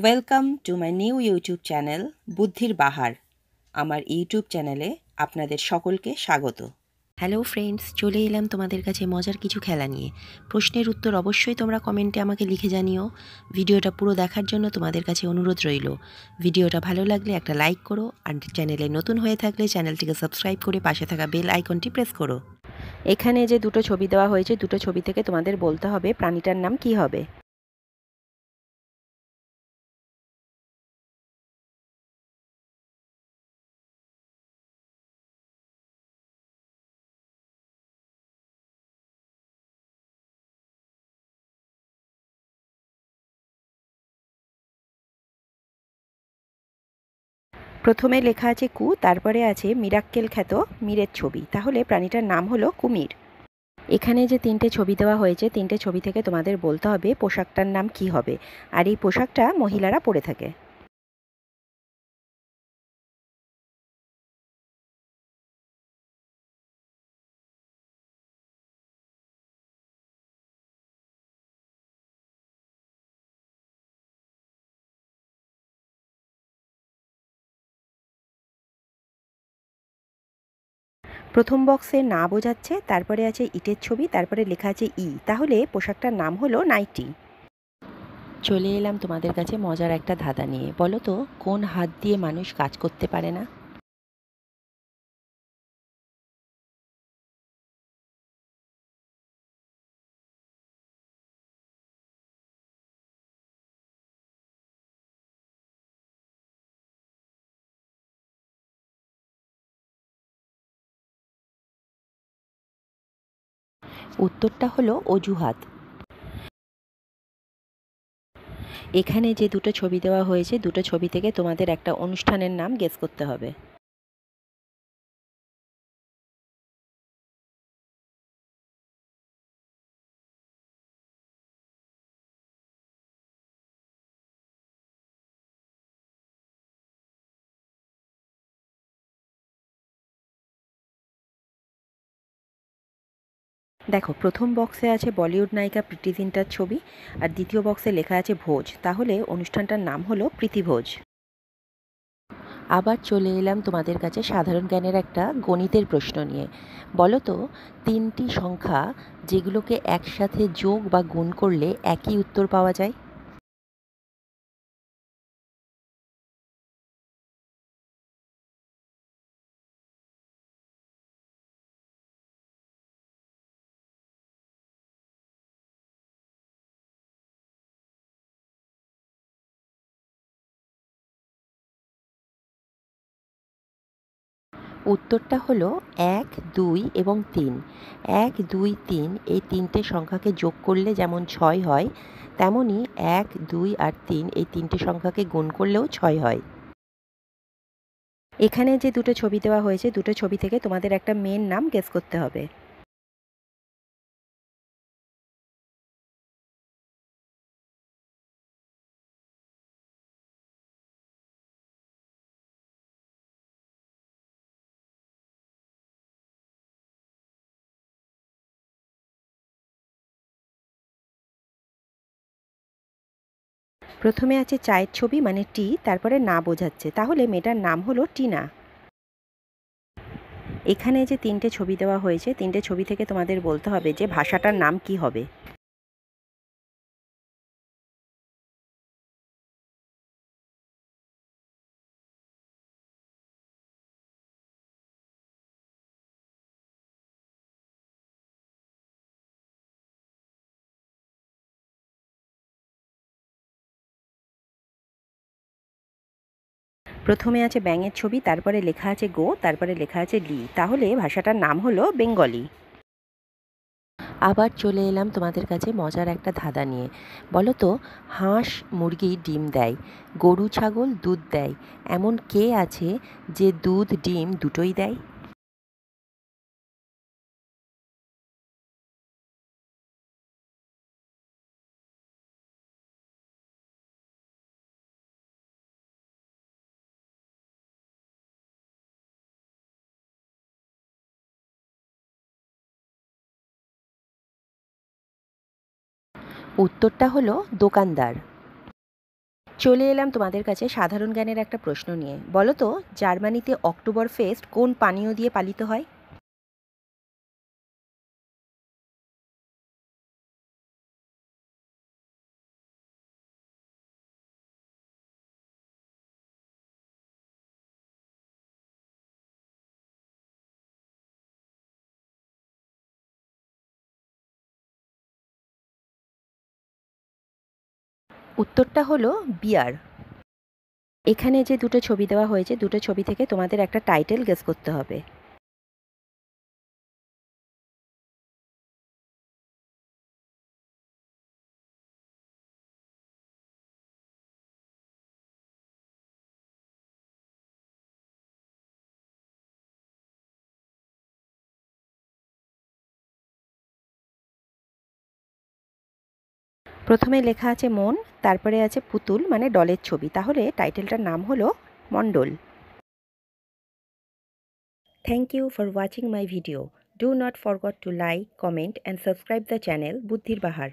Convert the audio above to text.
Welcome to my new YouTube channel বুদ্ধির বাহার। আমার YouTube চ্যানেলে আপনাদের সকলকে স্বাগত। হ্যালো ফ্রেন্ডস, চলে এলাম তোমাদের কাছে মজার কিছু খেলা নিয়ে। প্রশ্নের উত্তর অবশ্যই তোমরা কমেন্টে আমাকে লিখে জানিও। ভিডিওটা পুরো দেখার জন্য তোমাদের কাছে অনুরোধ রইল। ভিডিওটা ভালো লাগলে একটা লাইক করো, আর চ্যানেলে নতুন হয়ে থাকলে চ্যানেলটিকে সাবস্ক্রাইব করে পাশে থাকা বেল আইকনটি প্রেস করো। এখানে যে দুটো ছবি দেওয়া হয়েছে, দুটো ছবি থেকে তোমাদের বলতে হবে প্রাণীটার নাম কি হবে। প্রথমে লেখা আছে কু, তারপরে আছে মিরাক্কেল খ্যাত মীরের ছবি, তাহলে প্রাণীটার নাম হলো কুমির। এখানে যে তিনটে ছবি দেওয়া হয়েছে, তিনটে ছবি থেকে তোমাদের বলতে হবে পোশাকটার নাম কি হবে, আর এই পোশাকটা মহিলারা পরে থাকে। প্রথম বক্সে না বোঝাচ্ছে, তারপরে আছে ইটের ছবি, তারপরে লেখা আছে ই, তাহলে পোশাকটার নাম হলো নাইটি। চলে এলাম তোমাদের কাছে মজার একটা ধাঁধা নিয়ে। বলো তো, কোন হাত দিয়ে মানুষ কাজ করতে পারে না? উত্তরটা হলো অজুহাত। এখানে যে দুটো ছবি দেওয়া হয়েছে, দুটো ছবি থেকে তোমাদের একটা অনুষ্ঠানের নাম গেস করতে হবে। দেখো, প্রথম বক্সে আছে বলিউড নায়িকা প্রীতি জিন্টার ছবি, আর দ্বিতীয় বক্সে লেখা আছে ভোজ, তাহলে অনুষ্ঠানটার নাম হলো প্রীতিভোজ। আবার চলে এলাম তোমাদের কাছে সাধারণ জ্ঞানের একটা গণিতের প্রশ্ন নিয়ে। বলো তো, তিনটি সংখ্যা যেগুলোকে একসাথে যোগ বা গুণ করলে একই উত্তর পাওয়া যায়। উত্তরটা হলো ১, ২ এবং ৩। ১, ২, ৩ এই তিনটে সংখ্যাকে যোগ করলে যেমন ৬ হয়, তেমনই ১, ২ আর ৩ এই তিনটে সংখ্যাকে গুণ করলেও ৬ হয়। এখানে যে দুটো ছবি দেওয়া হয়েছে, দুটো ছবি থেকে তোমাদের একটা মেয়ের নাম গেস করতে হবে। প্রথমে আছে চায়ের ছবি মানে টি, তারপরে না বোঝাচ্ছে, তাহলে মেয়েটার নাম হলো টিনা। এখানে যে তিনটে ছবি দেওয়া হয়েছে, তিনটে ছবি থেকে তোমাদের বলতে হবে যে ভাষাটার নাম কি হবে। প্রথমে আছে ব্যাঙের ছবি, তারপরে লেখা আছে গো, তারপরে লেখা আছে লি, তাহলে ভাষাটার নাম হলো বেঙ্গলি। আবার চলে এলাম তোমাদের কাছে মজার একটা ধাঁধা নিয়ে। বলো তো, হাঁস মুরগি ডিম দেয়, গরু ছাগল দুধ দেয়, এমন কে আছে যে দুধ ডিম দুটোই দেয়? উত্তরটা হলো দোকানদার। চলে এলাম তোমাদের কাছে সাধারণ জ্ঞানের একটা প্রশ্ন নিয়ে। বলো তো, জার্মানিতে অক্টোবর ফেস্ট কোন পানীয় দিয়ে পালিত হয়? উত্তরটা হলো বিয়ার। এখানে যে দুটো ছবি দেওয়া হয়েছে, দুটো ছবি থেকে তোমাদের একটা টাইটেল গেস করতে হবে। প্রথমে লেখা আছে মন, তারপরে আছে পুতুল মানে ডলের ছবি, তাহলে টাইটেলটার নাম হলো Mondal. Thank you for watching my video. Do not forget to like, comment and subscribe the channel বুদ্ধির বাহার।